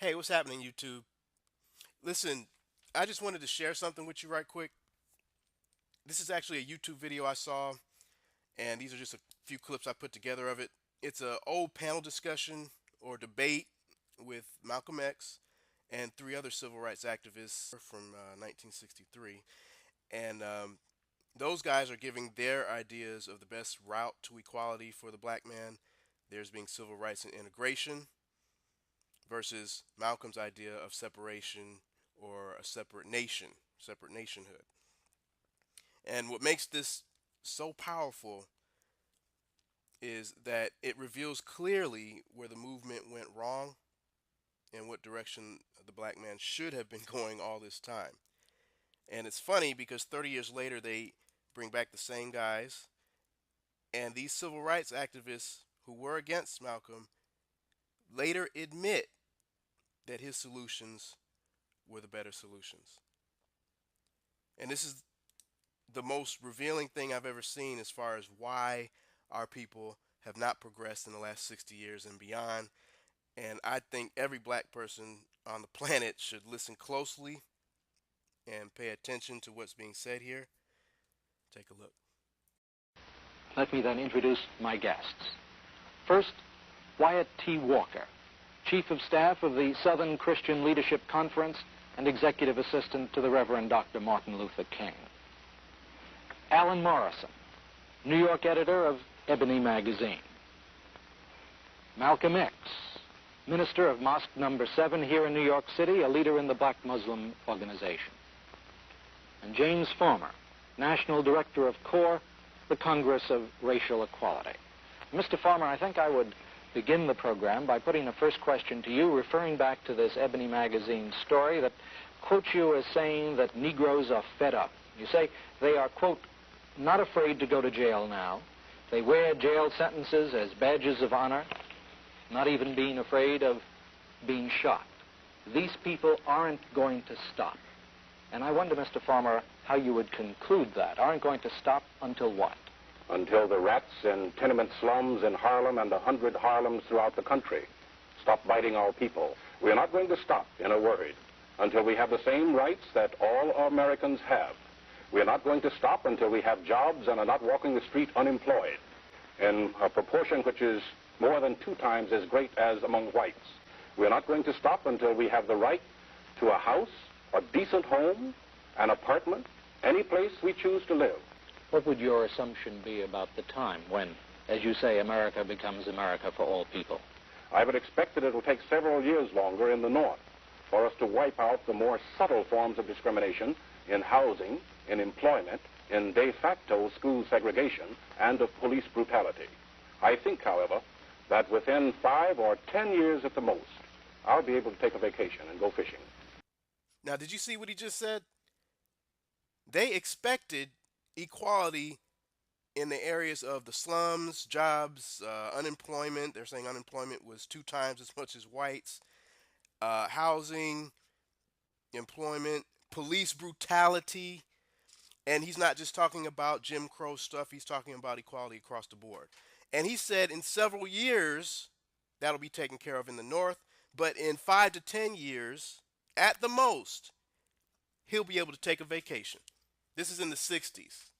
Hey, what's happening, YouTube? Listen, I just wanted to share something with you right quick. This is actually a YouTube video I saw, and these are just a few clips I put together of it. It's an old panel discussion or debate with Malcolm X and three other civil rights activists from 1963. And those guys are giving their ideas of the best route to equality for the black man. Theirs being civil rights and integration versus Malcolm's idea of separation or a separate nationhood. And what makes this so powerful is that it reveals clearly where the movement went wrong and what direction the black man should have been going all this time. And it's funny because 30 years later, they bring back the same guys, and these civil rights activists who were against Malcolm later admit that his solutions were the better solutions. And this is the most revealing thing I've ever seen as far as why our people have not progressed in the last 60 years and beyond. And I think every black person on the planet should listen closely and pay attention to what's being said here. Take a look. Let me then introduce my guests. First, Wyatt T. Walker, Chief of Staff of the Southern Christian Leadership Conference and Executive Assistant to the Reverend Dr. Martin Luther King. Alan Morrison, New York editor of Ebony magazine. Malcolm X, minister of Mosque Number 7 here in New York City, a leader in the Black Muslim organization. And James Farmer, National Director of CORE, the Congress of Racial Equality. Mr. Farmer, I think I would begin the program by putting a first question to you, referring back to this Ebony magazine story that quotes you as saying that Negroes are fed up. You say they are, quote, not afraid to go to jail now. They wear jail sentences as badges of honor, not even being afraid of being shot. These people aren't going to stop. And I wonder, Mr. Farmer, how you would conclude that. Aren't going to stop until what? Until the rats in tenement slums in Harlem and 100 Harlems throughout the country stop biting our people. We're not going to stop in a word until we have the same rights that all Americans have. We're not going to stop until we have jobs and are not walking the street unemployed in a proportion which is more than 2 times as great as among whites. We're not going to stop until we have the right to a house, a decent home, an apartment, any place we choose to live. What would your assumption be about the time when, as you say, America becomes America for all people? I would expect that it will take several years longer in the North for us to wipe out the more subtle forms of discrimination in housing, in employment, in de facto school segregation, and of police brutality. I think, however, that within 5 or 10 years at the most, I'll be able to take a vacation and go fishing. Now, did you see what he just said? They expected equality in the areas of the slums, jobs, unemployment. They're saying unemployment was 2 times as much as whites. Housing, employment, police brutality. And he's not just talking about Jim Crow stuff. He's talking about equality across the board. And he said in several years, that'll be taken care of in the North. But in 5 to 10 years, at the most, he'll be able to take a vacation. This is in the 60s.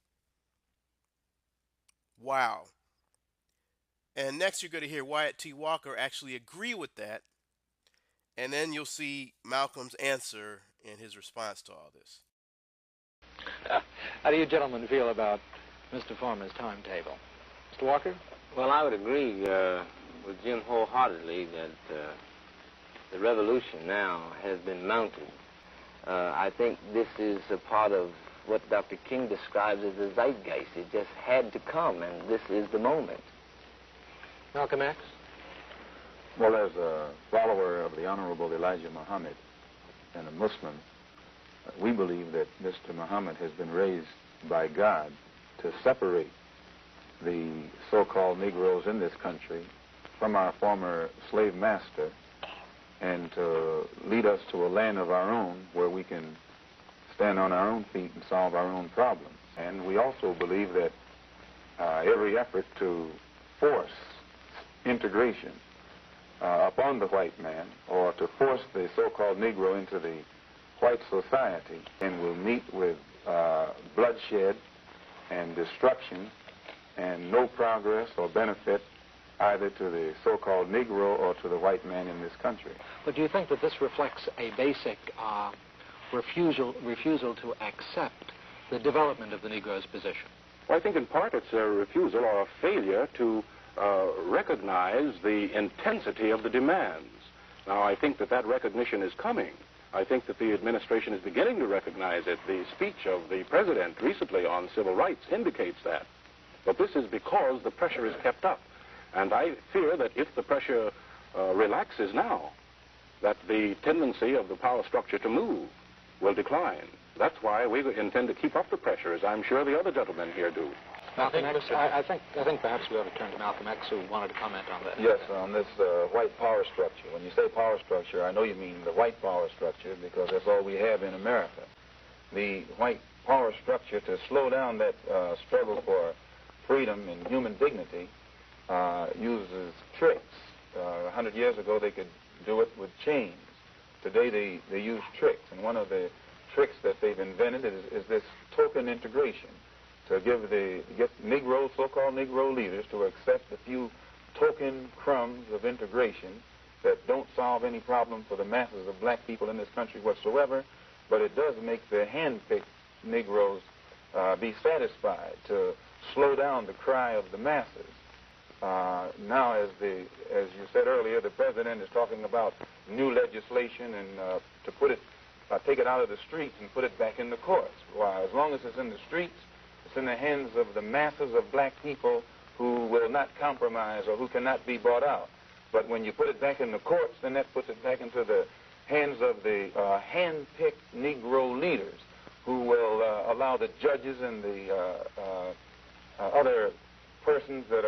Wow. And next you're going to hear Wyatt T. Walker actually agree with that. And then you'll see Malcolm's answer in his response to all this. How do you gentlemen feel about Mr. Farmer's timetable? Mr. Walker? Well, I would agree with Jim wholeheartedly that the revolution now has been mounted. I think this is a part of what Dr. King describes as the zeitgeist. It just had to come, and this is the moment. Malcolm X? Well, as a follower of the Honorable Elijah Muhammad and a Muslim, we believe that Mr. Muhammad has been raised by God to separate the so-called Negroes in this country from our former slave master and to lead us to a land of our own where we can stand on our own feet and solve our own problems. And we also believe that every effort to force integration upon the white man, or to force the so-called Negro into the white society, and will meet with bloodshed and destruction and no progress or benefit either to the so-called Negro or to the white man in this country. But do you think that this reflects a basic refusal to accept the development of the Negro's position? Well, I think in part it's a refusal or a failure to recognize the intensity of the demands. Now, I think that that recognition is coming. I think that the administration is beginning to recognize it. The speech of the president recently on civil rights indicates that. But this is because the pressure is kept up. And I fear that if the pressure relaxes now, that the tendency of the power structure to move will decline. That's why we intend to keep up the pressure, as I'm sure the other gentlemen here do. Malcolm X, I think perhaps we ought to turn to Malcolm X, who wanted to comment on that. Yes, on this white power structure. When you say power structure, I know you mean the white power structure, because that's all we have in America. The white power structure, to slow down that struggle for freedom and human dignity, uses tricks. 100 years ago, they could do it with chains. Today, they use tricks, and one of the tricks that they've invented is this token integration, to get Negro, so-called Negro leaders to accept a few token crumbs of integration that don't solve any problem for the masses of black people in this country whatsoever, but it does make the hand-picked Negroes be satisfied, to slow down the cry of the masses. Now, as you said earlier, the president is talking about new legislation and to take it out of the streets and put it back in the courts. Why, as long as it's in the streets, it's in the hands of the masses of black people who will not compromise or who cannot be bought out. But when you put it back in the courts, then that puts it back into the hands of the hand-picked Negro leaders, who will allow the judges and the other persons that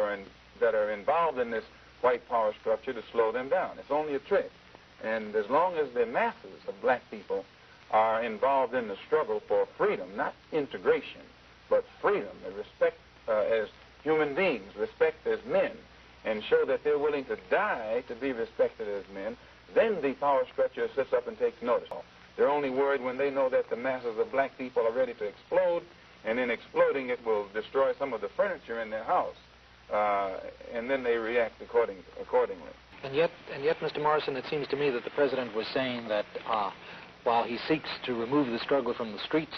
are involved in this white power structure to slow them down. It's only a trick. And as long as the masses of black people are involved in the struggle for freedom, not integration, but freedom, and respect as human beings, respect as men, and show that they're willing to die to be respected as men, then the power structure sits up and takes notice. They're only worried when they know that the masses of black people are ready to explode, and in exploding it will destroy some of the furniture in their house, and then they react accordingly. And yet, Mr. Morrison, it seems to me that the president was saying that while he seeks to remove the struggle from the streets,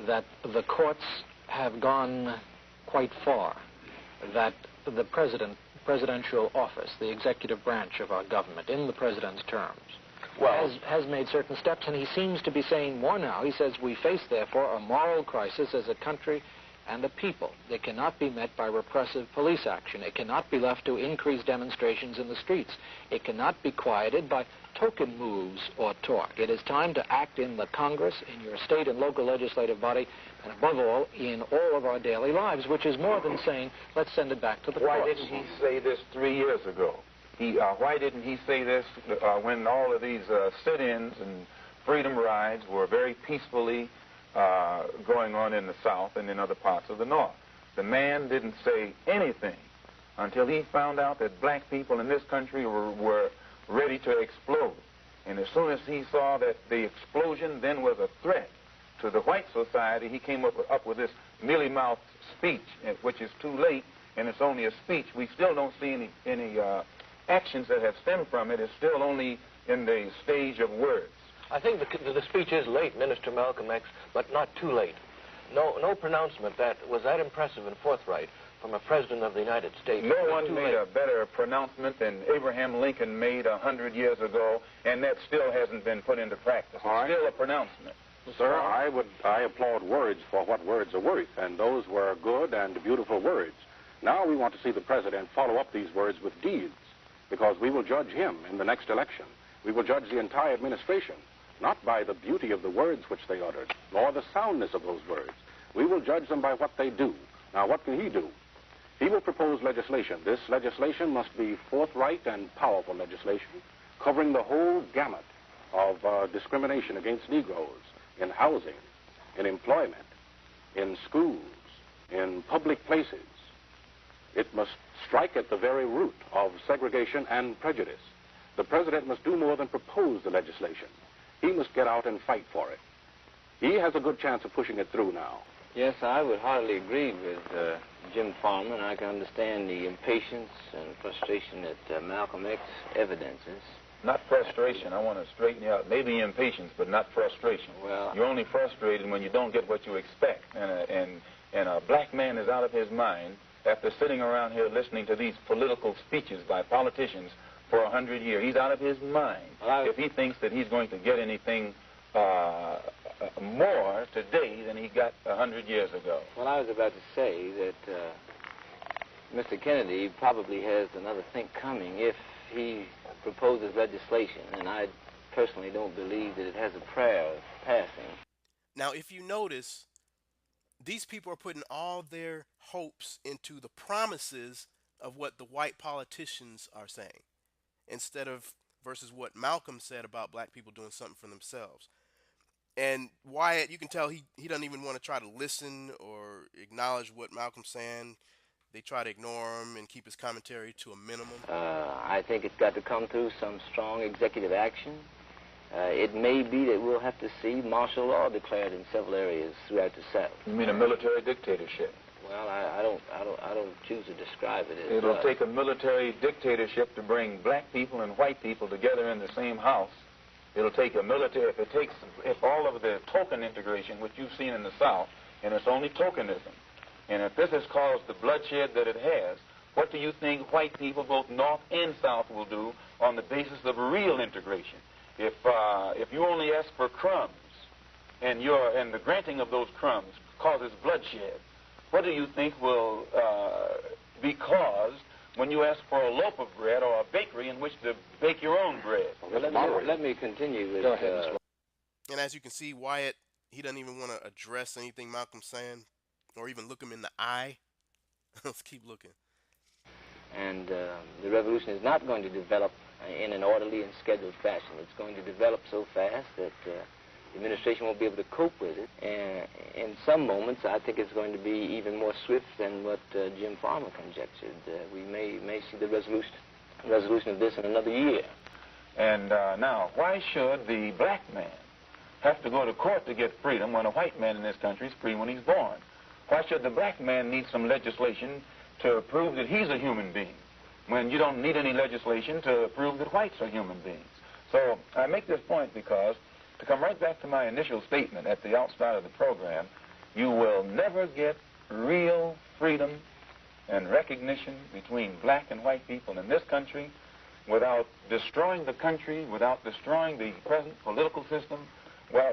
that the courts have gone quite far, that the presidential office, the executive branch of our government, in the president's terms, has made certain steps, and he seems to be saying more now. He says we face, therefore, a moral crisis as a country and a people. They cannot be met by repressive police action. It cannot be left to increase demonstrations in the streets. It cannot be quieted by token moves or talk. It is time to act in the Congress, in your state and local legislative body, and above all, in all of our daily lives, which is more than saying, let's send it back to the courts. Why didn't he say this 3 years ago? Why didn't he say this when all of these sit-ins and freedom rides were very peacefully going on in the South and in other parts of the North? The man didn't say anything until he found out that black people in this country were ready to explode. And as soon as he saw that the explosion then was a threat to the white society, he came up with this mealy-mouthed speech, which is too late, and it's only a speech. We still don't see any actions that have stemmed from it. It's still only in the stage of words. I think the speech is late, Minister Malcolm X, but not too late. No pronouncement that was that impressive and forthright from a president of the United States. No one made a better pronouncement than Abraham Lincoln made 100 years ago, and that still hasn't been put into practice. It's still a pronouncement. Sir, I applaud words for what words are worth, and those were good and beautiful words. Now we want to see the president follow up these words with deeds, because we will judge him in the next election. We will judge the entire administration, not by the beauty of the words which they uttered, nor the soundness of those words. We will judge them by what they do. Now, what can he do? He will propose legislation. This legislation must be forthright and powerful legislation, covering the whole gamut of discrimination against Negroes in housing, in employment, in schools, in public places. It must strike at the very root of segregation and prejudice. The president must do more than propose the legislation. He must get out and fight for it. He has a good chance of pushing it through now. Yes, I would heartily agree with Jim Farmer, and I can understand the impatience and frustration that Malcolm X evidences. Not frustration. I want to straighten you out. Maybe impatience, but not frustration. Well, you're only frustrated when you don't get what you expect. And a black man is out of his mind after sitting around here listening to these political speeches by politicians for 100 years. He's out of his mind if he thinks that he's going to get anything more today than he got 100 years ago. Well, I was about to say that Mr. Kennedy probably has another think coming if he proposes legislation, and I personally don't believe that it has a prayer of passing. Now, if you notice, these people are putting all their hopes into the promises of what the white politicians are saying, instead of versus what Malcolm said about black people doing something for themselves. And Wyatt, you can tell he doesn't even want to try to listen or acknowledge what Malcolm's saying. They try to ignore him and keep his commentary to a minimum. I think it's got to come through some strong executive action. It may be that we'll have to see martial law declared in several areas throughout the South. You mean a military dictatorship? Well, I don't choose to describe it as. It'll take a military dictatorship to bring black people and white people together in the same house. It'll take a military, if all of the token integration, which you've seen in the South, and it's only tokenism, and if this has caused the bloodshed that it has, what do you think white people, both North and South, will do on the basis of real integration? If you only ask for crumbs, and the granting of those crumbs causes bloodshed, what do you think will be caused when you ask for a loaf of bread or a bakery in which to bake your own bread? Well, let me continue with... Go ahead, and as you can see, Wyatt, he doesn't even want to address anything Malcolm's saying or even look him in the eye. Let's keep looking. And the revolution is not going to develop in an orderly and scheduled fashion. It's going to develop so fast that the administration won't be able to cope with it. And in some moments, I think it's going to be even more swift than what Jim Farmer conjectured. We may see the resolution of this in another year. And now, why should the black man have to go to court to get freedom when a white man in this country is free when he's born? Why should the black man need some legislation to prove that he's a human being when you don't need any legislation to prove that whites are human beings? So I make this point because, to come right back to my initial statement at the outset of the program, you will never get real freedom and recognition between black and white people in this country without destroying the country, without destroying the present political system,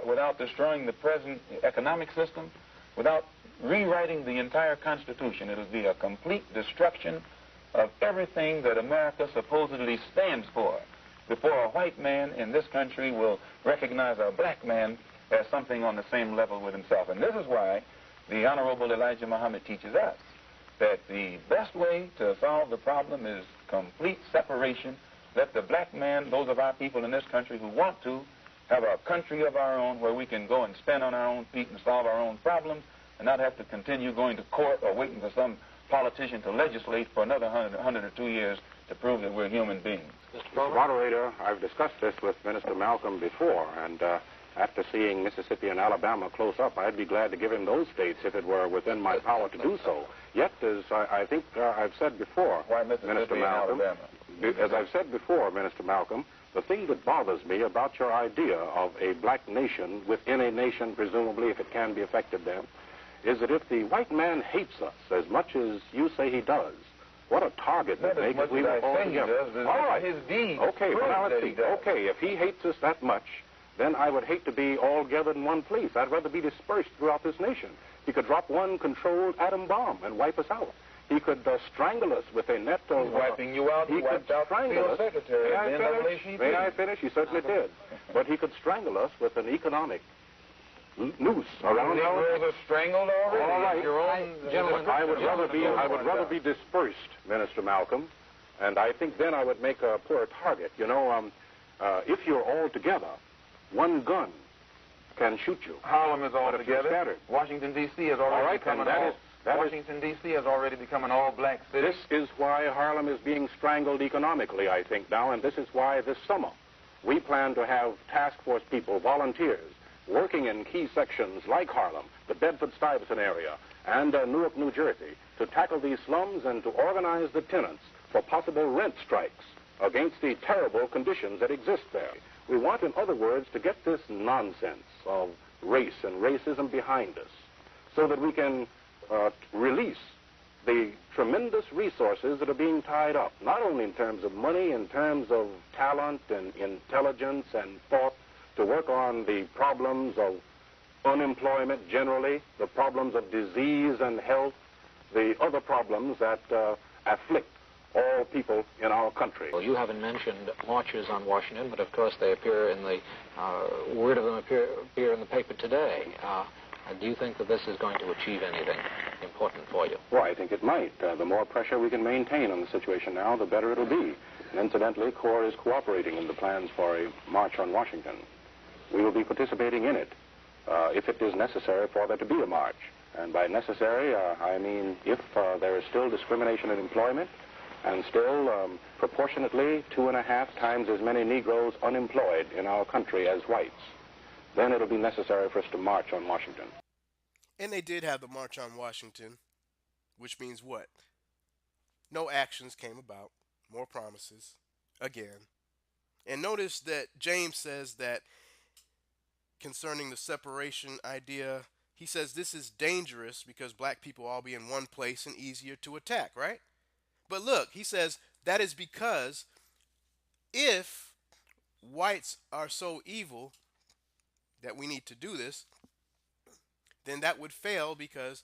without destroying the present economic system, without rewriting the entire Constitution. It'll be a complete destruction of everything that America supposedly stands for before a white man in this country will recognize a black man as something on the same level with himself. And this is why the Honorable Elijah Muhammad teaches us that the best way to solve the problem is complete separation. Let the black man, those of our people in this country who want to, have a country of our own where we can go and stand on our own feet and solve our own problems and not have to continue going to court or waiting for some politician to legislate for another 100 or 2 years to prove that we're human beings. Mr. Moderator, I've discussed this with Minister Malcolm before, and after seeing Mississippi and Alabama close up, I'd be glad to give him those states if it were within my power to do so. Yet, as I think I've said before, Minister Malcolm, as I've said before, Minister Malcolm, the thing that bothers me about your idea of a black nation within a nation, presumably, if it can be effected then, is that if the white man hates us as much as you say he does, what a target that makes if we were all together. All right. His deeds. Okay, well, now let's see. Okay, if he hates us that much, then I would hate to be all gathered in one place. I'd rather be dispersed throughout this nation. He could drop one controlled atom bomb and wipe us out. He could strangle us with a net of... He's wiping you out. He could strangle us. Secretary May I finish? He certainly did. But he could strangle us with an economic noose around our neck. Negroes are strangled already. All right. Your own gentlemen, I would rather be dispersed, Minister Malcolm, and I think then I would make a poor target. You know, if you're all together, one gun can shoot you. Harlem is all together. Scattered. Washington, D.C. is already all right, coming and off. Washington, D.C. has already become an all-black city. This is why Harlem is being strangled economically, I think, now, and this is why this summer we plan to have task force people, volunteers, working in key sections like Harlem, the Bedford-Stuyvesant area, and Newark, New Jersey, to tackle these slums and to organize the tenants for possible rent strikes against the terrible conditions that exist there. We want, in other words, to get this nonsense of race and racism behind us so that we can release the tremendous resources that are being tied up, not only in terms of money, in terms of talent and intelligence and thought, to work on the problems of unemployment generally, the problems of disease and health, the other problems that afflict all people in our country. Well, you haven't mentioned marches on Washington, but of course they appear in the, word of them appear in the paper today. Do you think that this is going to achieve anything important for you? Well, I think it might. The more pressure we can maintain on the situation now, the better it'll be. And incidentally, CORE is cooperating in the plans for a march on Washington. We will be participating in it if it is necessary for there to be a march. And by necessary, I mean if there is still discrimination in employment and still proportionately 2.5 times as many Negroes unemployed in our country as whites, then it'll be necessary for us to march on Washington. And they did have the March on Washington, which means what? No actions came about, more promises, again. And notice that James says that concerning the separation idea, he says this is dangerous because black people all be in one place and easier to attack, right? But look, he says that is because if whites are so evil that we need to do this, then that would fail because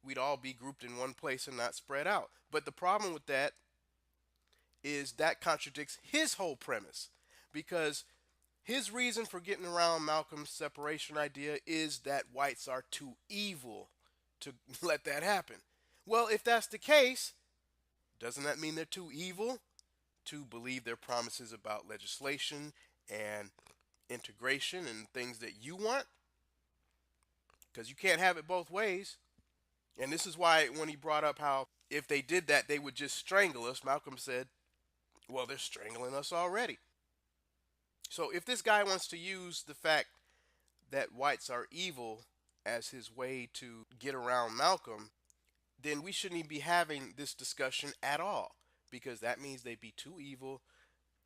we'd all be grouped in one place and not spread out. But the problem with that is that contradicts his whole premise, because his reason for getting around Malcolm's separation idea is that whites are too evil to let that happen. Well, if that's the case, doesn't that mean they're too evil to believe their promises about legislation and integration and things that you want? Because you can't have it both ways. And this is why when he brought up how if they did that, they would just strangle us, Malcolm said, well, they're strangling us already. So if this guy wants to use the fact that whites are evil as his way to get around Malcolm, then we shouldn't even be having this discussion at all, because that means they'd be too evil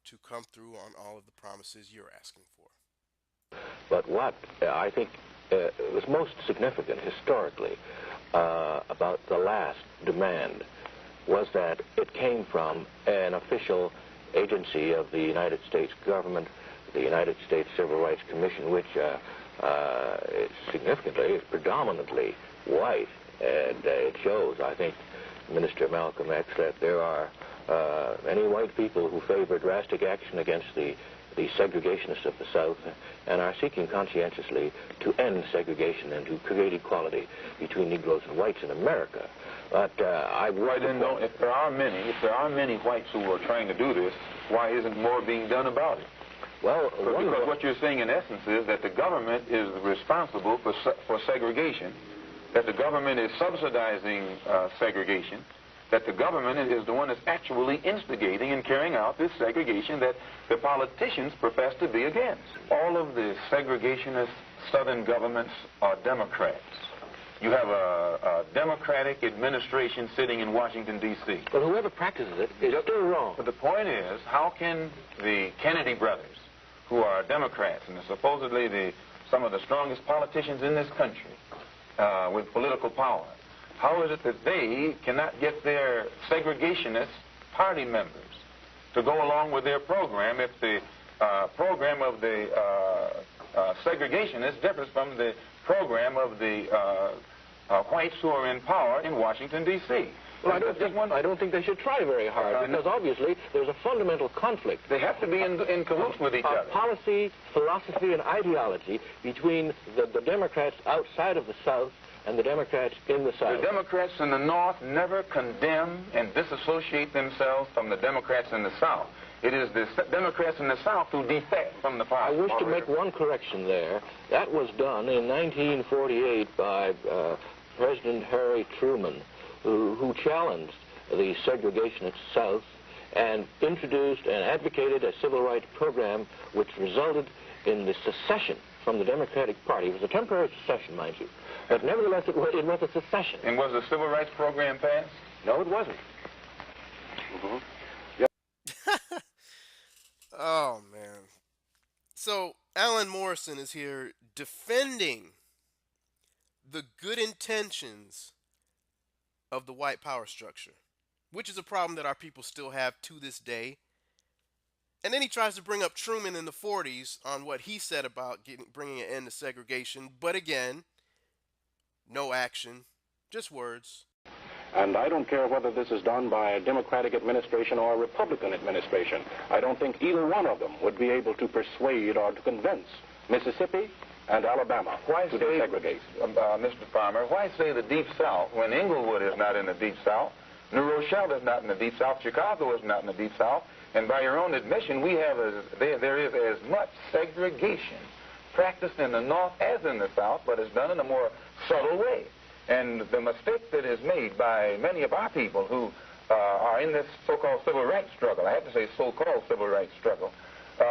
to come through on all of the promises you're asking for. But what I think was most significant historically about the last demand was that it came from an official agency of the United States government, the United States Civil Rights Commission, which significantly is predominantly white. And it shows, I think, Minister Malcolm X, that there are many white people who favor drastic action against the segregationists of the South and are seeking conscientiously to end segregation and to create equality between Negroes and whites in America. But if there are many whites who are trying to do this, why isn't more being done about it? Well, because what you're saying in essence is that the government is responsible for segregation, that the government is subsidizing segregation, that the government is the one that's actually instigating and carrying out this segregation that the politicians profess to be against. All of the segregationist Southern governments are Democrats. You have a Democratic administration sitting in Washington, D.C. But whoever practices it is still wrong. But the point is, how can the Kennedy brothers, who are Democrats and are supposedly some of the strongest politicians in this country with political power, how is it that they cannot get their segregationist party members to go along with their program if the program of the segregationists differs from the program of the whites who are in power in Washington, D.C.? Well, I don't think they should try very hard, because obviously there's a fundamental conflict. They have to be in cahoots with each other. Policy, philosophy, and ideology between the Democrats outside of the South and the Democrats in the South. The Democrats in the North never condemn and disassociate themselves from the Democrats in the South. It is the Democrats in the South who defect from the party. I wish to make one correction there. That was done in 1948 by President Harry Truman, who challenged the segregationist South and introduced and advocated a civil rights program which resulted in the secession from the Democratic Party. It was a temporary secession, mind you. But nevertheless, it was a secession. And was the civil rights program passed? No, it wasn't. Oh, man. So, Alan Morrison is here defending the good intentions of the white power structure, which is a problem that our people still have to this day. And then he tries to bring up Truman in the 40s on what he said about bringing an end to segregation. But again, no action, just words. And I don't care whether this is done by a Democratic administration or a Republican administration. I don't think either one of them would be able to persuade or to convince Mississippi and Alabama to desegregate. Mr. Farmer, why say the Deep South when Inglewood is not in the Deep South, New Rochelle is not in the Deep South, Chicago is not in the Deep South, and by your own admission, there is as much segregation practiced in the North as in the South, but it's done in a more subtle way. And the mistake that is made by many of our people who are in this so-called civil rights struggle, I have to say so-called civil rights struggle,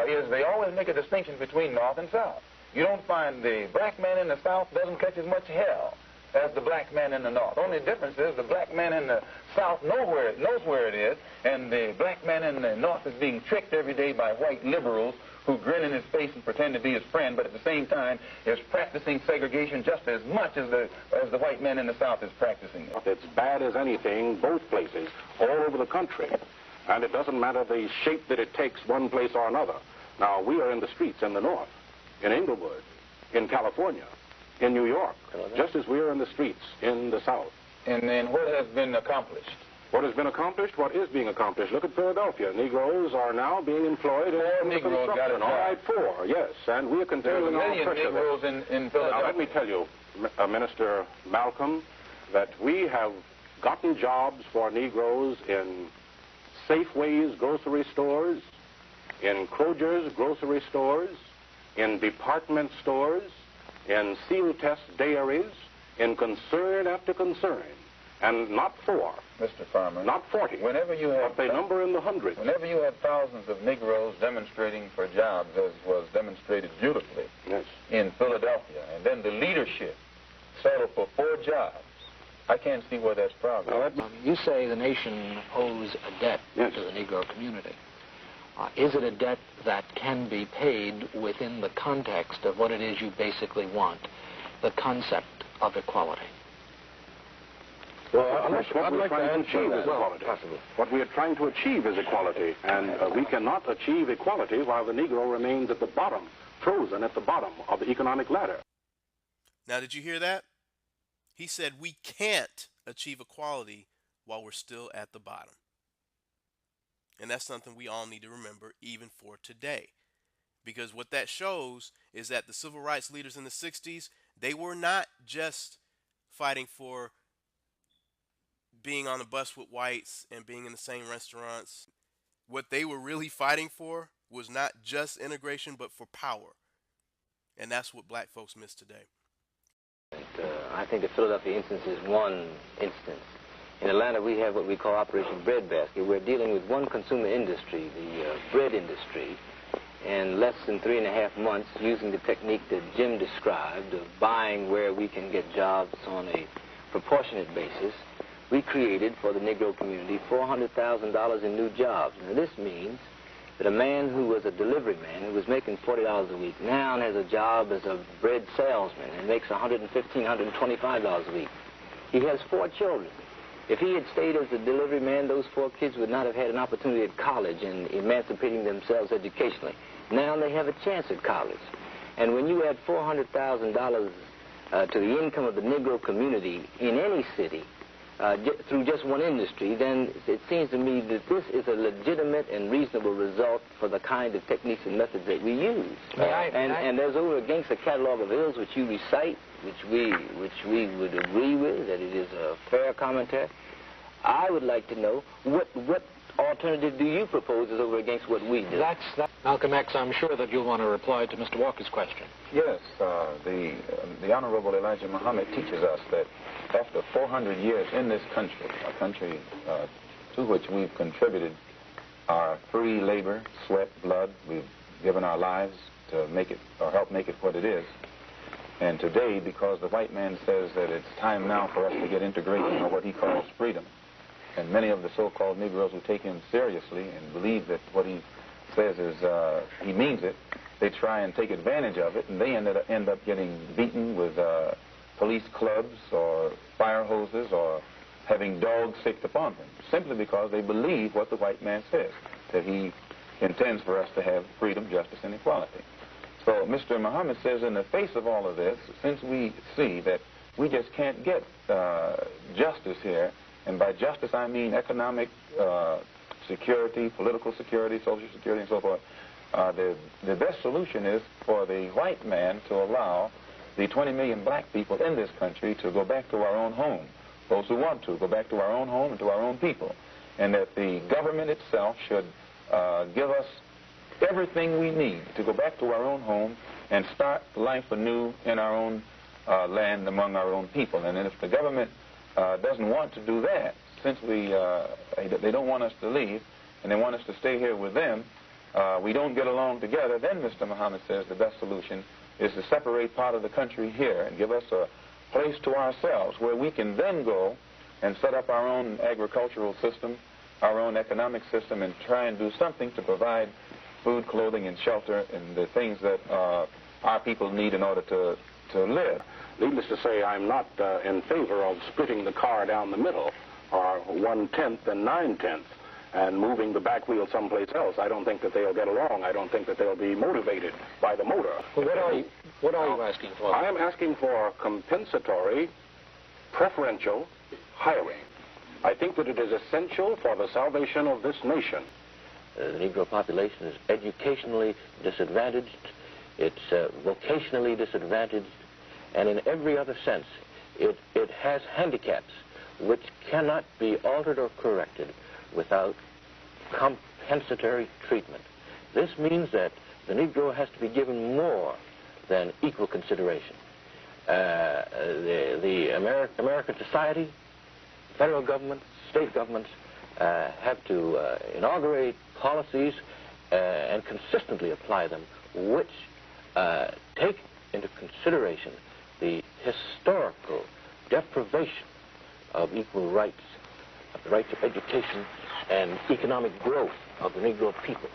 is they always make a distinction between North and South. You don't find the black man in the South doesn't catch as much hell as the black man in the North. Only difference is the black man in the South knows where it is, and the black man in the North is being tricked every day by white liberals who grin in his face and pretend to be his friend, but at the same time is practicing segregation just as much as the white man in the South is practicing it. It's bad as anything, both places, all over the country. And it doesn't matter the shape that it takes one place or another. Now, we are in the streets in the North, in Inglewood, in California, in New York, just as we are in the streets in the South. And then what has been accomplished? What has been accomplished? What is being accomplished? Look at Philadelphia. Negroes are now being employed in the Negroes got a construction. All right, 4, yes. And we are continuing our pressure. Negroes in Philadelphia. Now, let me tell you, Minister Malcolm, that we have gotten jobs for Negroes in Safeway's grocery stores, in Kroger's grocery stores, in department stores, in seal test dairies, in concern after concern. And not 4. Mr. Farmer. Not 40. Whenever you have... But they number in the hundreds. Whenever you have thousands of Negroes demonstrating for jobs, as was demonstrated beautifully in Philadelphia, and then the leadership settled for 4 jobs, I can't see where that's progress. You say the nation owes a debt to the Negro community. Is it a debt that can be paid within the context of what it is you basically want, the concept of equality? Well, what we're trying to achieve is equality. What we are trying to achieve is equality, and we cannot achieve equality while the Negro remains at the bottom, frozen at the bottom of the economic ladder. Now, did you hear that? He said we can't achieve equality while we're still at the bottom. And that's something we all need to remember even for today. Because what that shows is that the civil rights leaders in the 60s, they were not just fighting for being on the bus with whites and being in the same restaurants. What they were really fighting for was not just integration, but for power. And that's what black folks miss today. I think the Philadelphia instance is one instance. In Atlanta, we have what we call Operation Breadbasket. We're dealing with one consumer industry, the bread industry, in less than 3.5 months, using the technique that Jim described of buying where we can get jobs on a proportionate basis. We created for the Negro community $400,000 in new jobs. Now, this means that a man who was a delivery man, who was making $40 a week, now has a job as a bread salesman and makes $115, $125 a week. He has 4 children. If he had stayed as a delivery man, those 4 kids would not have had an opportunity at college and emancipating themselves educationally. Now they have a chance at college. And when you add $400,000 to the income of the Negro community in any city, through just one industry, then it seems to me that this is a legitimate and reasonable result for the kind of techniques and methods that we use. And there's over against the catalog of ills which you recite, which we would agree with, that it is a fair commentary. I would like to know what alternative do you propose as over against what we do? Malcolm X, I'm sure that you'll want to reply to Mr. Walker's question. Yes, the Honorable Elijah Muhammad teaches us that after 400 years in this country, a country to which we've contributed our free labor, sweat, blood, we've given our lives to make it, or help make it what it is. And today, because the white man says that it's time now for us to get integration, or what he calls freedom, and many of the so-called Negroes who take him seriously and believe that what he says is, he means it, they try and take advantage of it, and they end up getting beaten with police clubs or fire hoses or having dogs sicked upon them, simply because they believe what the white man says, that he intends for us to have freedom, justice, and equality. So Mr. Muhammad says, in the face of all of this, since we see that we just can't get justice here, and by justice I mean economic security, political security, social security, and so forth, the best solution is for the white man to allow the 20 million black people in this country to go back to our own home, those who want to go back to our own home and to our own people, and that the government itself should give us everything we need to go back to our own home and start life anew in our own land among our own people. And if the government doesn't want to do that, since they don't want us to leave and they want us to stay here with them, we don't get along together, then Mr. Muhammad says the best solution is to separate part of the country here and give us a place to ourselves where we can then go and set up our own agricultural system, our own economic system, and try and do something to provide food, clothing, and shelter, and the things that our people need in order to live. Needless to say, I'm not in favor of splitting the car down the middle, or 1/10 and 9/10, and moving the back wheel someplace else. I don't think that they'll get along. I don't think that they'll be motivated by the motor. Well, what are you asking for? I am asking for compensatory, preferential hiring. I think that it is essential for the salvation of this nation. The Negro population is educationally disadvantaged, it's vocationally disadvantaged, and in every other sense, it has handicaps which cannot be altered or corrected without compensatory treatment. This means that the Negro has to be given more than equal consideration. The American society, federal government, state governments have to inaugurate policies and consistently apply them which take into consideration the historical deprivation of equal rights, of the rights of education and economic growth of the Negro people.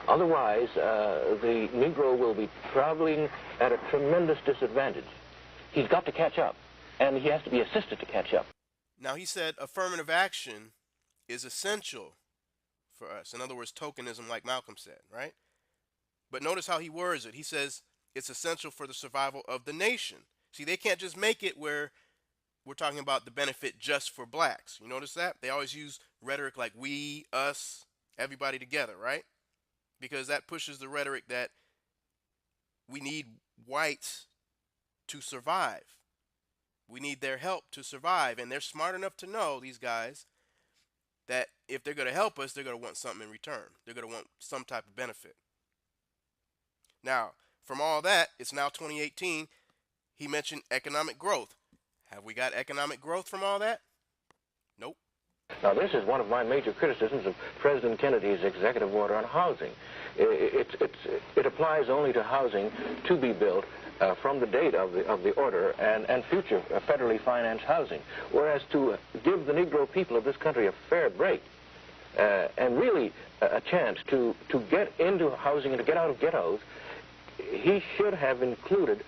Otherwise, the Negro will be traveling at a tremendous disadvantage. He's got to catch up, and he has to be assisted to catch up. Now, he said affirmative action is essential for us. In other words, tokenism, like Malcolm said, right? But notice how he words it. He says it's essential for the survival of the nation. See, they can't just make it where we're talking about the benefit just for blacks. You notice that? They always use rhetoric like we, us, everybody together, right? Because that pushes the rhetoric that we need whites to survive. We need their help to survive. And they're smart enough to know, these guys, that if they're going to help us, they're going to want something in return. They're going to want some type of benefit. Now, from all that, it's now 2018. He mentioned economic growth. Have we got economic growth from all that? Nope. Now, this is one of my major criticisms of President Kennedy's executive order on housing. It applies only to housing to be built from the date of the order and future federally financed housing, whereas to give the Negro people of this country a fair break and really a chance to get into housing and to get out of ghettos, he should have included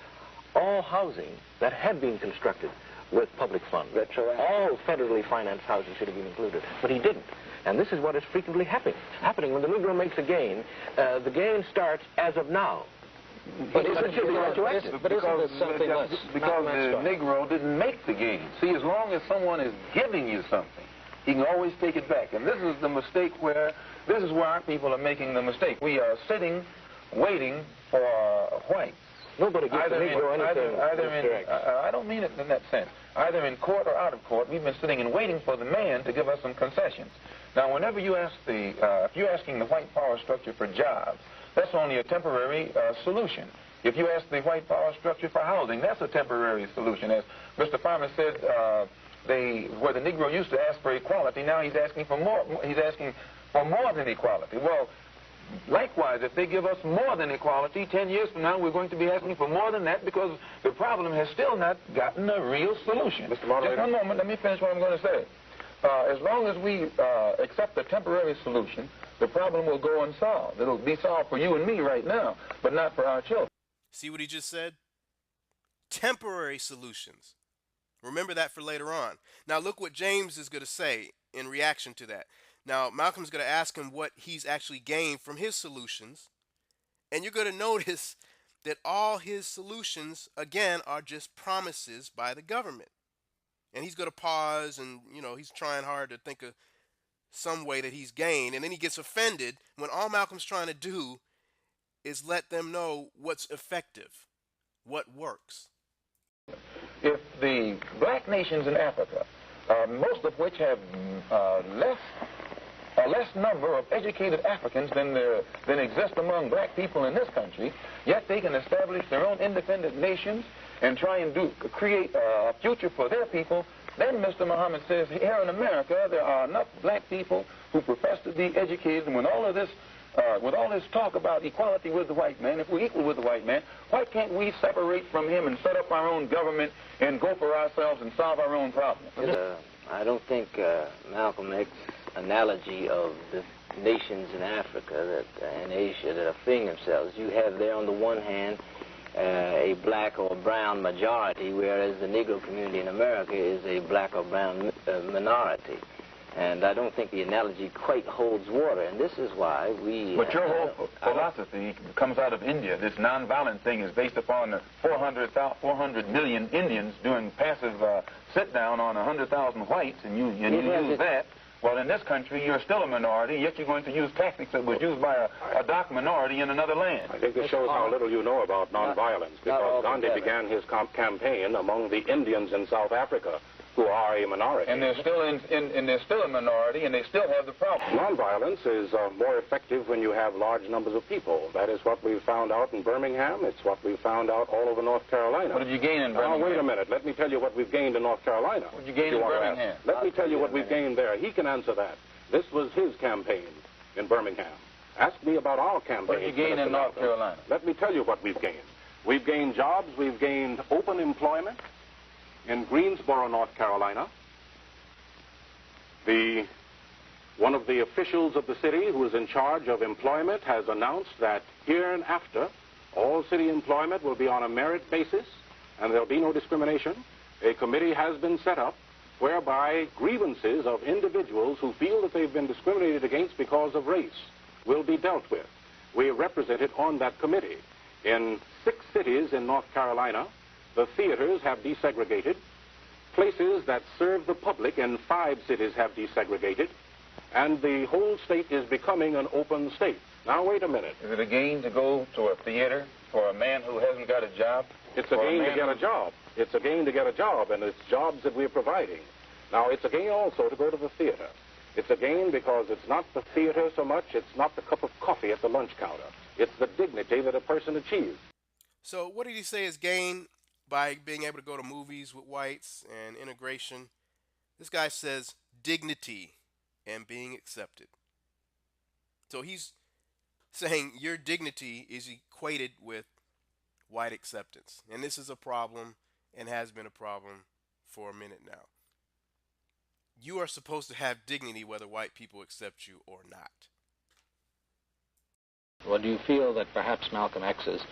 all housing that had been constructed with public funds. That's right. All federally financed housing should have been included, but he didn't. And this is what is frequently happening. When the Negro makes a gain, the gain starts as of now. But it should be retroactive. Because the Negro didn't make the gain. See, as long as someone is giving you something, he can always take it back. And this is the mistake this is where our people are making the mistake. We are sitting, waiting for whites. Nobody gives the Negro anything. I don't mean it in that sense. Either in court or out of court, we've been sitting and waiting for the man to give us some concessions. Now, whenever you ask if you're asking the white power structure for jobs, that's only a temporary solution. If you ask the white power structure for housing, that's a temporary solution. As Mr. Farmer said, where the Negro used to ask for equality, now he's asking for more. He's asking for more than equality. Well, likewise, if they give us more than equality, 10 years from now, we're going to be asking for more than that because the problem has still not gotten a real solution. Mr. Moderator. Just one moment, let me finish what I'm going to say. As long as we accept a temporary solution, the problem will go unsolved. It'll be solved for you and me right now, but not for our children. See what he just said? Temporary solutions. Remember that for later on. Now look what James is going to say in reaction to that. Now Malcolm's going to ask him what he's actually gained from his solutions. And you're going to notice that all his solutions, again, are just promises by the government. And he's going to pause and, he's trying hard to think of some way that he's gained. And then he gets offended when all Malcolm's trying to do is let them know what's effective, what works. If the black nations in Africa, most of which have a less number of educated Africans than exist among black people in this country, yet they can establish their own independent nations and try and create a future for their people, then Mr. Muhammad says here in America there are enough black people who profess to be educated, and with all this talk about equality with the white man, if we're equal with the white man, why can't we separate from him and set up our own government and go for ourselves and solve our own problems? I don't think Malcolm X's analogy of the nations in Africa and Asia that are freeing themselves, you have there on the one hand a black or brown majority, whereas the Negro community in America is a black or brown minority. And I don't think the analogy quite holds water, and this is why we... But your whole philosophy comes out of India. This nonviolent thing is based upon 400 million Indians doing passive sit-down on 100,000 whites, and you use that. Well, in this country, you're still a minority, yet you're going to use tactics that was used by a dark minority in another land. I think this shows how little you know about nonviolence, because Gandhi began his campaign among the Indians in South Africa, who are a minority. And they're still they're still a minority, and they still have the problem. Nonviolence is more effective when you have large numbers of people. That is what we found out in Birmingham. It's what we found out all over North Carolina. What did you gain in Birmingham? Now, wait a minute. Let me tell you what we've gained in North Carolina. What did you gain in Birmingham? Let me tell you what we've gained there. He can answer that. This was his campaign in Birmingham. Ask me about our campaign. What did you gain in North Carolina? Let me tell you what we've gained. We've gained jobs. We've gained open employment. In Greensboro, North Carolina, one of the officials of the city who is in charge of employment has announced that hereinafter all city employment will be on a merit basis and there'll be no discrimination. A committee has been set up whereby grievances of individuals who feel that they've been discriminated against because of race will be dealt with. We are represented on that committee. In 6 cities in North Carolina, the theaters have desegregated. Places that serve the public in 5 cities have desegregated. And the whole state is becoming an open state. Now, wait a minute. Is it a gain to go to a theater for a man who hasn't got a job? It's a gain to get a job. It's a gain to get a job, and it's jobs that we're providing. Now, it's a gain also to go to the theater. It's a gain because it's not the theater so much, it's not the cup of coffee at the lunch counter. It's the dignity that a person achieves. So what did he say is gain by being able to go to movies with whites and integration? This guy says dignity and being accepted. So he's saying your dignity is equated with white acceptance. And this is a problem and has been a problem for a minute now. You are supposed to have dignity whether white people accept you or not. Well, do you feel that perhaps Malcolm X's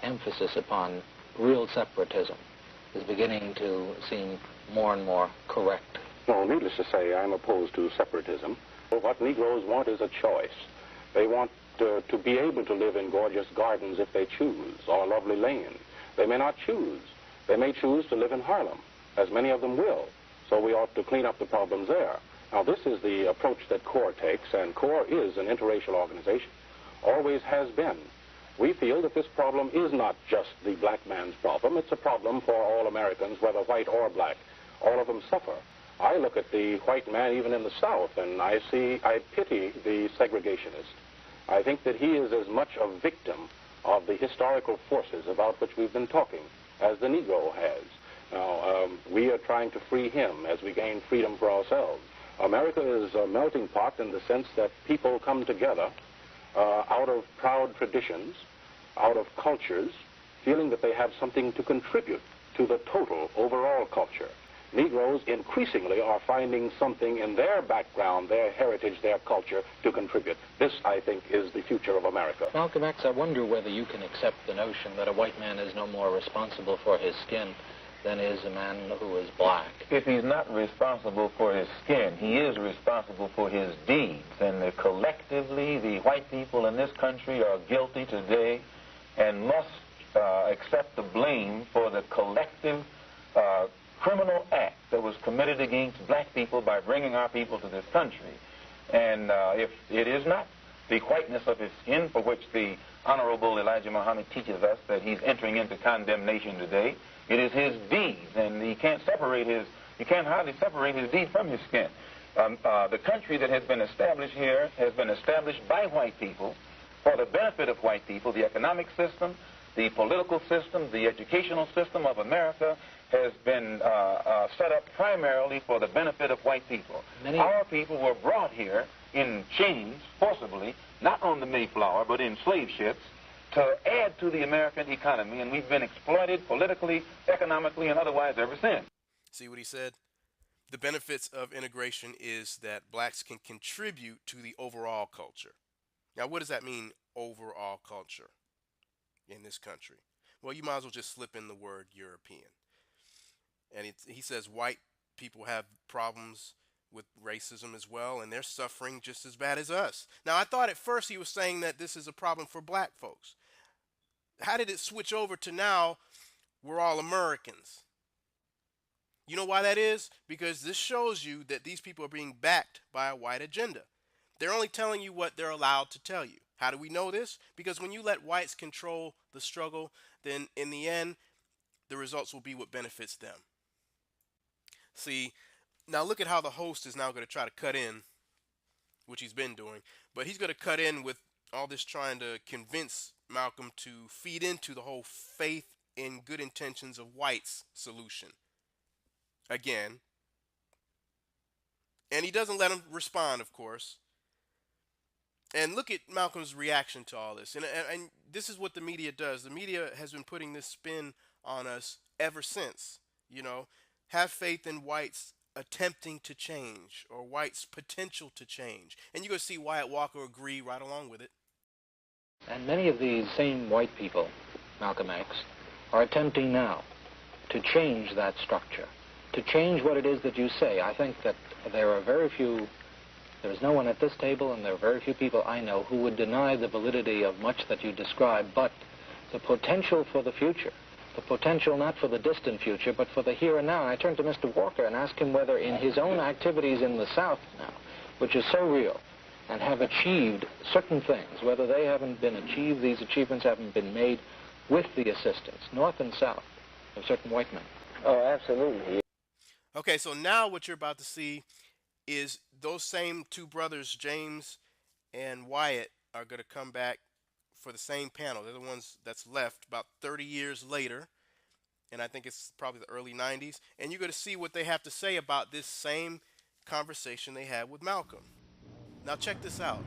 emphasis upon real separatism is beginning to seem more and more correct? No, needless to say, I'm opposed to separatism. What Negroes want is a choice. They want to be able to live in gorgeous gardens if they choose, or a lovely lane. They may not choose. They may choose to live in Harlem, as many of them will. So we ought to clean up the problems there. Now, this is the approach that CORE takes, and CORE is an interracial organization, always has been. We feel that this problem is not just the black man's problem. It's a problem for all Americans, whether white or black. All of them suffer. I look at the white man even in the South, and I pity the segregationist. I think that he is as much a victim of the historical forces about which we've been talking as the Negro has. Now, we are trying to free him as we gain freedom for ourselves. America is a melting pot in the sense that people come together out of proud traditions, out of cultures, feeling that they have something to contribute to the total overall culture. Negroes increasingly are finding something in their background, their heritage, their culture to contribute. This, I think, is the future of America. Malcolm X, I wonder whether you can accept the notion that a white man is no more responsible for his skin than is a man who is black. If he's not responsible for his skin, he is responsible for his deeds. And collectively, the white people in this country are guilty today and must accept the blame for the collective criminal act that was committed against black people by bringing our people to this country. And if it is not the whiteness of his skin, for which the Honorable Elijah Muhammad teaches us that he's entering into condemnation today, it is his deeds, and you can't hardly separate his deed from his skin. The country that has been established here has been established by white people for the benefit of white people. The economic system, the political system, the educational system of America has been set up primarily for the benefit of white people. Our people were brought here in chains, forcibly, not on the Mayflower, but in slave ships, to add to the American economy, and we've been exploited politically, economically, and otherwise ever since. See what he said? The benefits of integration is that blacks can contribute to the overall culture. Now, what does that mean, overall culture, in this country? Well, you might as well just slip in the word European. And he says white people have problems with racism as well, and they're suffering just as bad as us. Now, I thought at first he was saying that this is a problem for black folks. How did it switch over to now we're all Americans? You know why that is? Because this shows you that these people are being backed by a white agenda. They're only telling you what they're allowed to tell you. How do we know this? Because when you let whites control the struggle, then in the end, the results will be what benefits them. See, now look at how the host is now going to try to cut in, which he's been doing, but he's going to cut in with all this trying to convince Malcolm to feed into the whole faith in good intentions of whites solution. Again. And he doesn't let him respond, of course. And look at Malcolm's reaction to all this. And this is what the media does. The media has been putting this spin on us ever since. You know, have faith in whites attempting to change, or whites' potential to change. And you're going to see Wyatt Walker agree right along with it. And many of these same white people, Malcolm X, are attempting now to change that structure, to change what it is that you say. I think that there are very few, there's no one at this table, and there are very few people I know who would deny the validity of much that you describe, but the potential for the future, the potential not for the distant future, but for the here and now. And I turn to Mr. Walker and ask him whether in his own activities in the South now, which is so real, and have achieved certain things, whether they haven't been achieved, these achievements haven't been made with the assistance, North and South, of certain white men. Oh, absolutely. Okay, so now what you're about to see is those same two brothers, James and Wyatt, are going to come back for the same panel. They're the ones that's left about 30 years later, and I think it's probably the early 90s, and you're going to see what they have to say about this same conversation they had with Malcolm. Now check this out.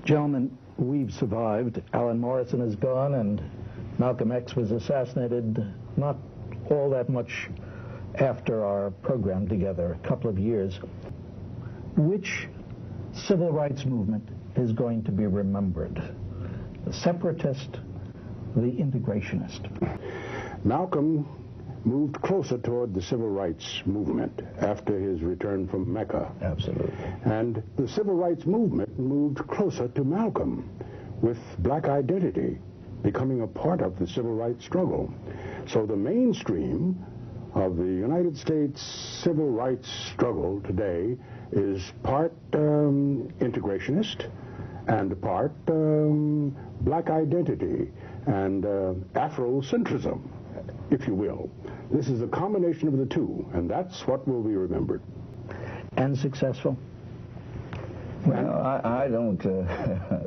Gentlemen, we've survived. Alan Morrison is gone, and Malcolm X was assassinated not all that much after our program together, a couple of years. Which civil rights movement is going to be remembered? The separatist, the integrationist? Malcolm moved closer toward the civil rights movement after his return from Mecca. Absolutely. And the civil rights movement moved closer to Malcolm, with black identity becoming a part of the civil rights struggle. So the mainstream of the United States civil rights struggle today is part integrationist and part black identity and Afrocentrism, if you will. This is a combination of the two, and that's what will be remembered. and successful? Well, I don't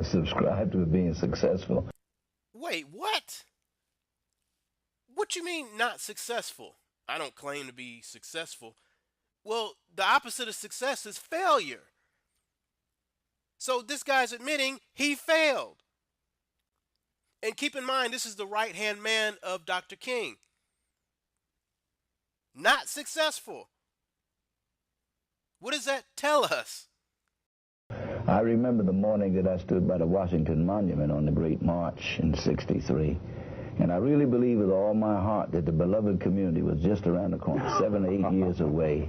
subscribe to it being successful. Wait, what? What you mean not successful? I don't claim to be successful. Well, the opposite of success is failure. So this guy's admitting he failed. And keep in mind, this is the right-hand man of Dr. King. Not successful. What does that tell us? I remember the morning that I stood by the Washington Monument on the Great March in '63. And I really believe with all my heart that the beloved community was just around the corner, 7 or 8 years away.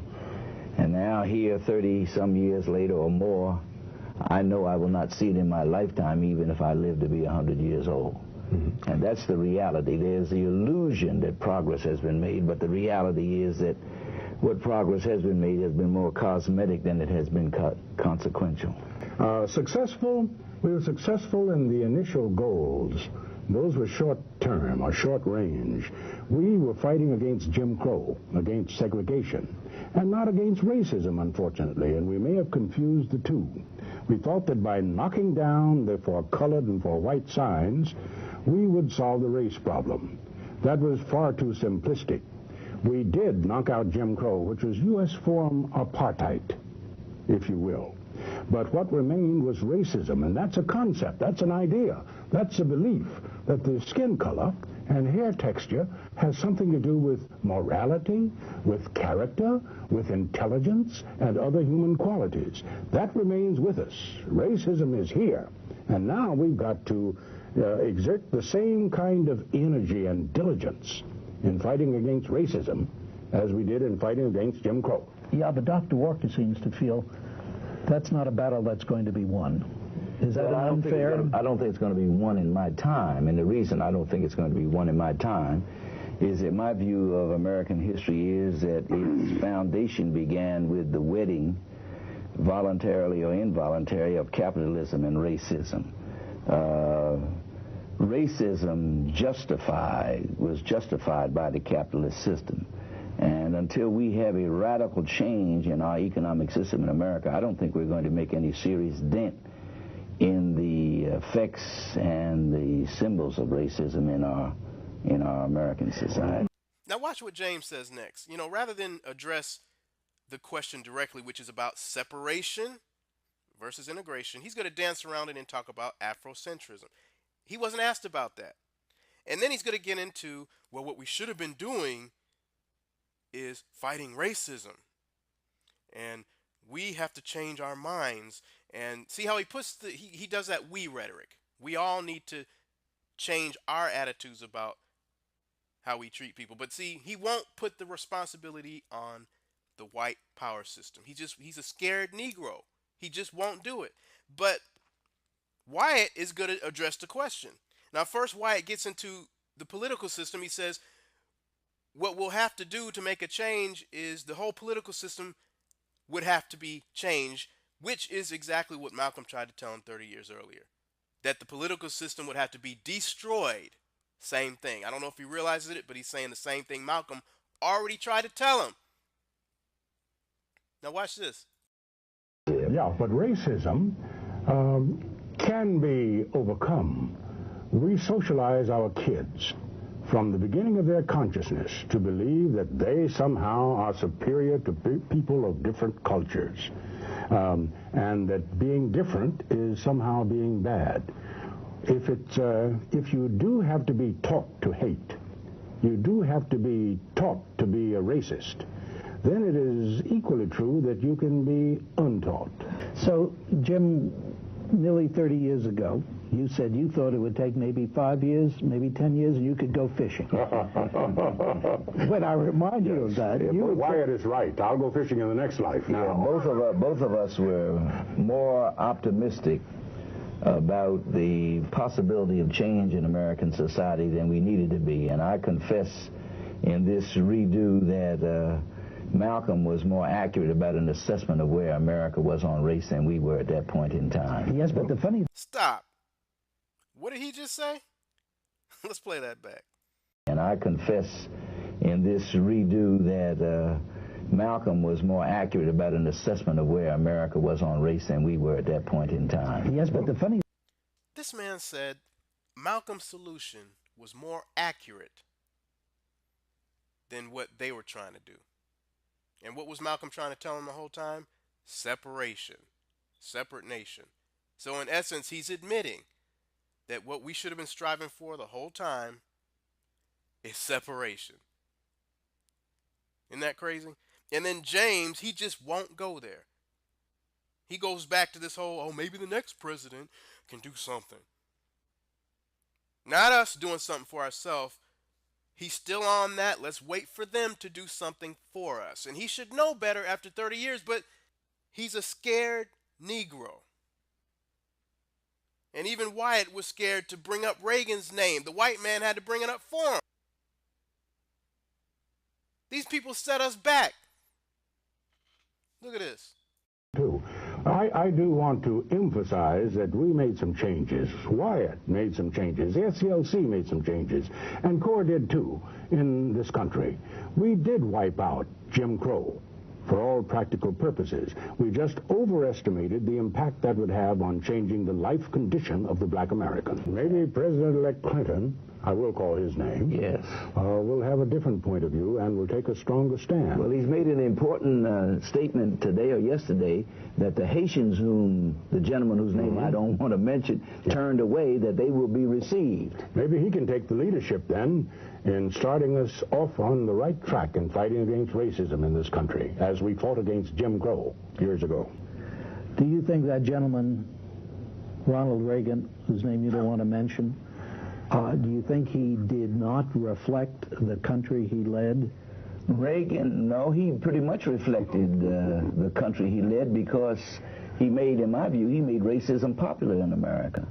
And now here, 30-some years later or more, I know I will not see it in my lifetime, even if I live to be 100 years old. Mm-hmm. And that's the reality. There's the illusion that progress has been made, but the reality is that what progress has been made has been more cosmetic than it has been consequential. We were successful in the initial goals. Those were short-term or short-range. We were fighting against Jim Crow, against segregation, and not against racism, unfortunately, and we may have confused the two. We thought that by knocking down the for colored and for white signs, we would solve the race problem. That was far too simplistic. We did knock out Jim Crow, which was U.S. form apartheid, if you will. But what remained was racism, and that's a concept, that's an idea, that's a belief that the skin color and hair texture has something to do with morality, with character, with intelligence, and other human qualities. That remains with us. Racism is here, and now we've got to exert the same kind of energy and diligence in fighting against racism as we did in fighting against Jim Crow. Yeah, but Dr. Walker seems to feel that's not a battle that's going to be won. Is that unfair? I don't think it's going to be won in my time, and the reason I don't think it's going to be won in my time is that my view of American history is that its foundation began with the wedding, voluntarily or involuntarily, of capitalism and racism. Racism was justified by the capitalist system. And until we have a radical change in our economic system in America, I don't think we're going to make any serious dent in the effects and the symbols of racism in our American society. Now watch what James says next. You know, rather than address the question directly, which is about separation versus integration, he's going to dance around it and talk about Afrocentrism. He wasn't asked about that. And then he's going to get into, well, what we should have been doing is fighting racism. And we have to change our minds. And see how he puts he does that we rhetoric. We all need to change our attitudes about how we treat people. But see, he won't put the responsibility on the white power system. He's a scared Negro. He just won't do it. But Wyatt is going to address the question. Now, first, Wyatt gets into the political system. He says, what we'll have to do to make a change is the whole political system would have to be changed, which is exactly what Malcolm tried to tell him 30 years earlier. That the political system would have to be destroyed. Same thing. I don't know if he realizes it, but he's saying the same thing Malcolm already tried to tell him. Now watch this. Yeah, but racism can be overcome. We socialize our kids from the beginning of their consciousness to believe that they somehow are superior to people of different cultures, and that being different is somehow being bad. If you do have to be taught to hate, you do have to be taught to be a racist, then it is equally true that you can be untaught. So, Jim, nearly 30 years ago, you said you thought it would take maybe 5 years, maybe 10 years, and you could go fishing. When I remind you of that, yeah, Wyatt is right. I'll go fishing in the next life. Now, both of us were more optimistic about the possibility of change in American society than we needed to be. And I confess in this redo that Malcolm was more accurate about an assessment of where America was on race than we were at that point in time. Yes, but the funny... Stop. What did he just say? Let's play that back. And I confess in this redo that Malcolm was more accurate about an assessment of where America was on race than we were at that point in time. Yes, but the funny... This man said Malcolm's solution was more accurate than what they were trying to do. And what was Malcolm trying to tell them the whole time? Separation. Separate nation. So in essence, he's admitting that what we should have been striving for the whole time is separation. Isn't that crazy? And then James, he just won't go there. He goes back to this whole, oh, maybe the next president can do something. Not us doing something for ourselves. He's still on that. Let's wait for them to do something for us. And he should know better after 30 years, but he's a scared Negro. And even Wyatt was scared to bring up Reagan's name. The white man had to bring it up for him. These people set us back. Look at this. Too. I do want to emphasize that we made some changes. Wyatt made some changes. The SCLC made some changes. And CORE did too in this country. We did wipe out Jim Crow for all practical purposes. We just overestimated the impact that would have on changing the life condition of the black American. Maybe President-elect Clinton, I will call his name, Yes. will have a different point of view and will take a stronger stand. Well, he's made an important statement today or yesterday that the Haitians, whom the gentleman whose name I don't want to mention, turned away, that they will be received. Maybe he can take the leadership then in starting us off on the right track in fighting against racism in this country, as we fought against Jim Crow years ago. Do you think that gentleman, Ronald Reagan, whose name you don't want to mention, do you think he did not reflect the country he led? Reagan, no, he pretty much reflected the country he led, because he made, in my view, he made racism popular in America.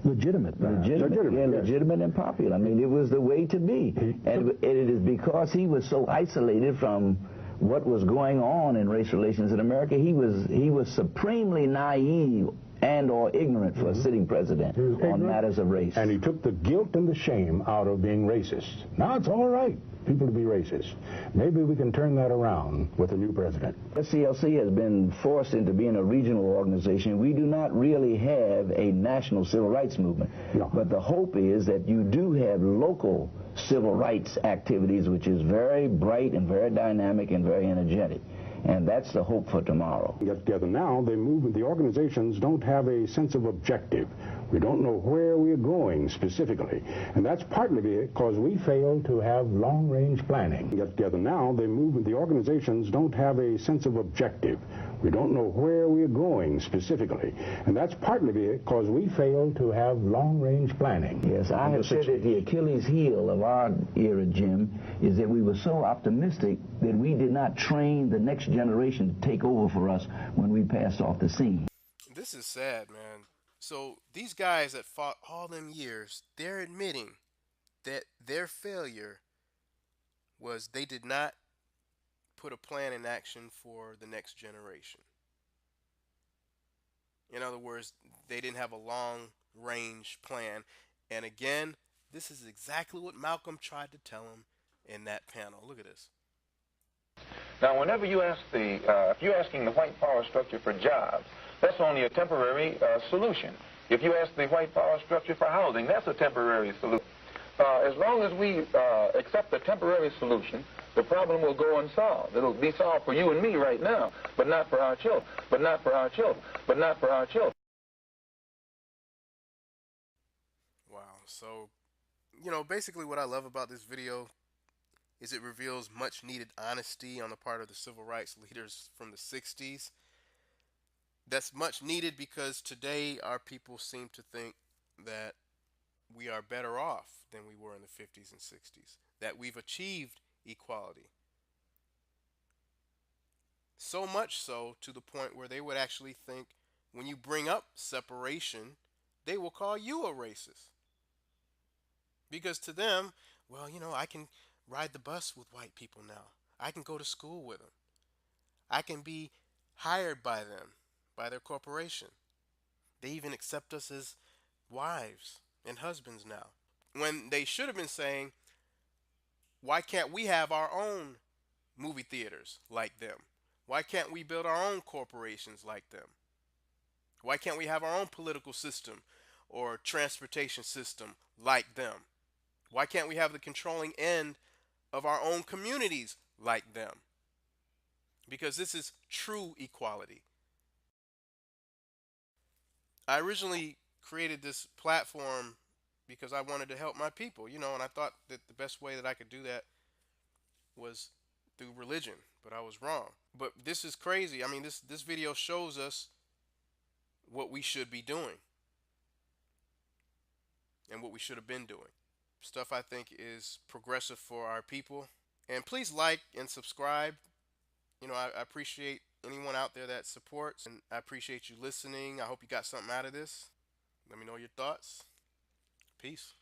Legitimate. Legitimate and popular. I mean, it was the way to be. And it is because he was so isolated from what was going on in race relations in America. He was supremely naive and or ignorant for a sitting president on matters of race. And he took the guilt and the shame out of being racist. Now it's all right, people to be racist. Maybe we can turn that around with a new president. SCLC has been forced into being a regional organization. We do not really have a national civil rights movement. No. But the hope is that you do have local civil rights activities, which is very bright and very dynamic and very energetic. And that's the hope for tomorrow. Get together now, the organizations don't have a sense of objective. We don't know where we're going specifically. And that's partly because we fail to have long-range planning. Get together now, the organizations don't have a sense of objective. We don't know where we're going specifically. And that's partly because we fail to have long-range planning. Yes, I have said that the Achilles heel of our era, Jim, is that we were so optimistic that we did not train the next generation to take over for us when we passed off the scene. This is sad, man. So these guys that fought all them years, they're admitting that their failure was they did not put a plan in action for the next generation. In other words, they didn't have a long-range plan. And again, this is exactly what Malcolm tried to tell him in that panel. Look at this. Now, whenever you ask if you're asking the white power structure for jobs, that's only a temporary solution. If you ask the white power structure for housing, that's a temporary solution. As long as we accept the temporary solution, the problem will go unsolved. It'll be solved for you and me right now, but not for our children, but not for our children, but not for our children. Wow. So, basically what I love about this video is it reveals much needed honesty on the part of the civil rights leaders from the 60s. That's much needed because today our people seem to think that we are better off than we were in the 50s and 60s, that we've achieved equality. So much so to the point where they would actually think when you bring up separation, they will call you a racist. Because to them, well, I can ride the bus with white people now. I can go to school with them. I can be hired by them, by their corporation. They even accept us as wives and husbands now. When they should have been saying, why can't we have our own movie theaters like them? Why can't we build our own corporations like them? Why can't we have our own political system or transportation system like them? Why can't we have the controlling end of our own communities like them? Because this is true equality. I originally created this platform because I wanted to help my people, and I thought that the best way that I could do that was through religion, but I was wrong. But this is crazy. I mean, this video shows us what we should be doing and what we should have been doing. Stuff I think is progressive for our people. And please like and subscribe. I appreciate anyone out there that supports, and I appreciate you listening. I hope you got something out of this. Let me know your thoughts. Peace.